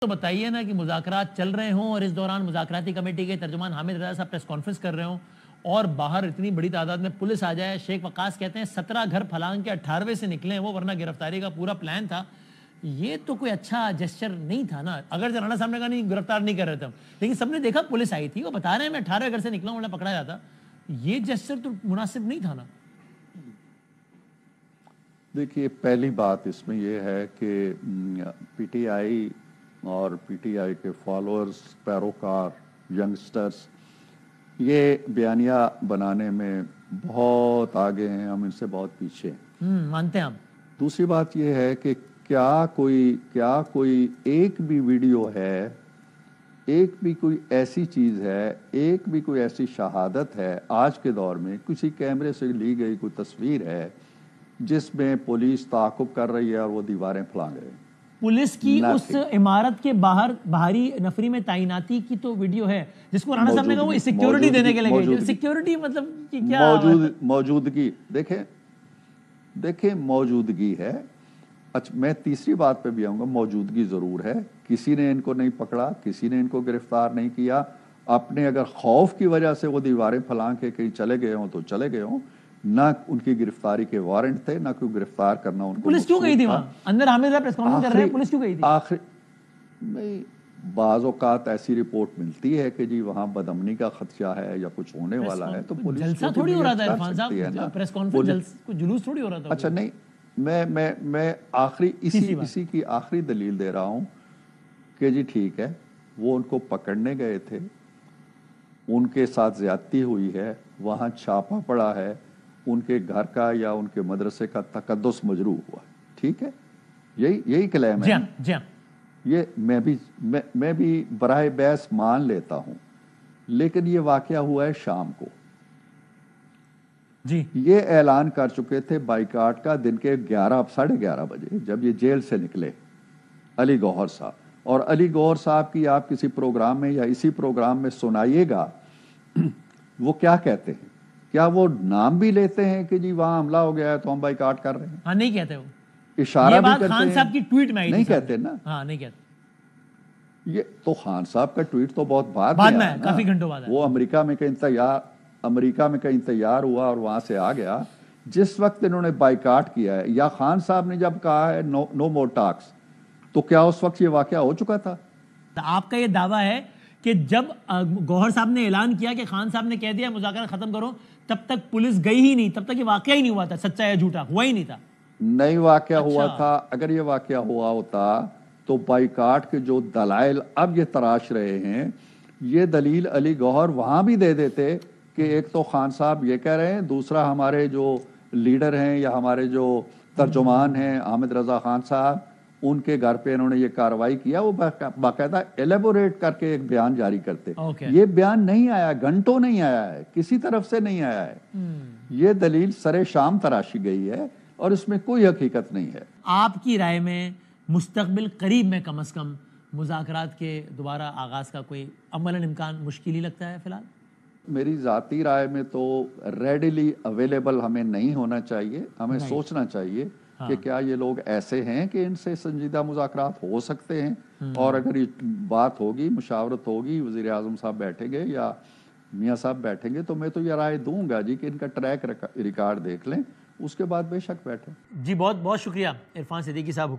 تو بتائیے نا کہ مذاکرات چل رہے ہوں اور اس دوران مذاکراتی کمیٹی کے ترجمان حامد رضا صاحب پریس کانفرنس کر رہے ہوں اور باہر اتنی بڑی تعداد میں پولیس آ جائے. شیخ وقاص کہتے ہیں 17 گھر پھلانگ کے 18ویں سے نکلے وہ, ورنہ گرفتاری کا پورا پلان تھا. یہ تو کوئی اچھا جسچر نہیں تھا نا. اگر رانا صاحب نے کہا نہیں گرفتار نہیں کر رہے تھے, لیکن سب نے دیکھا پولیس آئی تھی, وہ بتا رہے ہیں میں 18 گھر سے نکلا ہوں, انہیں پکڑا جاتا. یہ جسچر تو مناسب نہیں تھا نا. دیکھیے, پہلی بات اس میں یہ ہے کہ پی ٹی آئی اور پی ٹی آئی کے فالوورز, پیروکار, ینگسٹرز یہ بیانیہ بنانے میں بہت آگے ہیں, ہم ان سے بہت پیچھے ہیں. مانتے ہیں ہم. دوسری بات یہ ہے کہ کیا کوئی ایک بھی ویڈیو ہے, ایک بھی کوئی ایسی چیز ہے, ایک بھی کوئی ایسی شہادت ہے آج کے دور میں, کسی کیمرے سے لی گئی کوئی تصویر ہے جس میں پولیس تعاقب کر رہی ہے اور وہ دیواریں پھلانگ رہے ہیں؟ پولیس کی اس عمارت کے باہر باہری نفری میں تعیناتی کی تو ویڈیو ہے جس کو رانا صاحب نے کہا وہ سیکیورٹی دینے کے لیے گئی. سیکیورٹی مطلب کیا موجودگی دیکھیں موجودگی ہے. اچھا, میں تیسری بات پہ بھی آؤں گا. موجودگی ضرور ہے, کسی نے ان کو نہیں پکڑا, کسی نے ان کو گرفتار نہیں کیا. اپنے اگر خوف کی وجہ سے وہ دیواریں پھلانگ کے کہیں چلے گئے ہوں تو چلے گئے ہوں. نہ ان کی گرفتاری کے وارنٹ تھے, نہ کوئی گرفتار کرنا ان کو. پولیس کیوں گئی تھی وہاں اندر؟ حامد رضا پریس کانفرنس کر رہے ہیں, پولیس کیوں گئی تھی؟ نہیں, بعض اوقات ایسی رپورٹ ملتی ہے کہ جی وہاں بدامنی کا خدشہ ہے یا کچھ ہونے والا ہے تو پولیس جلسہ تھوڑی ہو رہا تھا عرفان صاحب, پریس کانفرنس کوئی جلوس تھوڑی ہو رہا تھا. اچھا نہیں, میں اسی کی آخری دلیل دے رہا ہوں کہ جی ٹھیک ہے, وہ ان کو پکڑنے گئے تھے, ان کے ساتھ زیادتی ہوئی ہے, وہاں چھاپا پڑا ہے, ان کے گھر کا یا ان کے مدرسے کا تقدس مجروح ہوا. ٹھیک ہے, یہی کلیم ہے. جی ہاں, یہ میں بھی براہ بحث مان لیتا ہوں, لیکن یہ واقعہ ہوا ہے شام کو. جی, یہ اعلان کر چکے تھے بائیکاٹ کا دن کے 11:30 بجے جب یہ جیل سے نکلے علی گوہر صاحب. اور علی گوہر صاحب کی آپ کسی پروگرام میں یا اسی پروگرام میں سنائیے گا وہ کیا کہتے ہیں. کیا وہ نام بھی لیتے ہیں کہ جی وہاں حملہ ہو گیا ہے تو ہم بائیکاٹ کر رہے ہیں؟ ہاں نہیں کہتے. وہ اشارہ بھی کرتے ہیں. خان صاحب کی ٹویٹ میں نہیں کہتے نا. ہاں نہیں کہتے. یہ تو خان صاحب کا ٹویٹ تو بہت بعد میں ہے, کافی گھنٹوں بعد. وہ امریکہ میں کہیں تیار ہوا اور وہاں سے آ گیا جس وقت انہوں نے بائیکاٹ کیا ہے. یا خان صاحب نے جب کہا ہے نو مور ٹاکس, تو کیا اس وقت یہ واقعہ ہو چکا تھا؟ آپ کا یہ دعویٰ ہے کہ جب گوہر صاحب نے اعلان کیا کہ خان صاحب نے کہہ دیا مذاکرات ختم کرو, تب تک پولیس گئی ہی نہیں, تب تک یہ واقعہ ہی نہیں ہوا تھا. سچا یا جھوٹا ہوا ہی نہیں تھا؟ نہیں واقعہ ہوا تھا. اگر یہ واقعہ ہوا ہوتا تو بائیکاٹ کے جو دلائل اب یہ تراش رہے ہیں, یہ دلیل علی گوہر وہاں بھی دے دیتے کہ ایک تو خان صاحب یہ کہہ رہے ہیں, دوسرا ہمارے جو لیڈر ہیں یا ہمارے جو ترجمان ہیں حامد رضا خان صاحب, ان کے گھر پہ انہوں نے یہ کارروائی کیا. وہ باقاعدہ ایلیبوریٹ کر کے ایک بیان جاری کرتے. یہ بیان نہیں آیا, گھنٹوں نہیں آیا ہے, کسی طرف سے نہیں آیا ہے. یہ دلیل سر شام تراشی گئی ہے اور اس میں کوئی حقیقت نہیں ہے. آپ کی رائے میں مستقبل قریب میں کم از کم مذاکرات کے دوبارہ آغاز کا کوئی عملاً امکان مشکل ہی لگتا ہے فی الحال؟ میری ذاتی رائے میں تو ریڈیلی اویلیبل ہمیں نہیں ہونا چاہیے. ہمیں سوچنا چاہیے کہ کیا یہ لوگ ایسے ہیں کہ ان سے سنجیدہ مذاکرات ہو سکتے ہیں, اور اگر یہ بات ہوگی, مشاورت ہوگی, وزیر اعظم صاحب بیٹھیں گے یا میاں صاحب بیٹھیں گے, تو میں تو یہ رائے دوں گا جی کہ ان کا ٹریک ریکارڈ دیکھ لیں, اس کے بعد بے شک بیٹھیں. جی بہت بہت شکریہ عرفان صدیقی صاحب.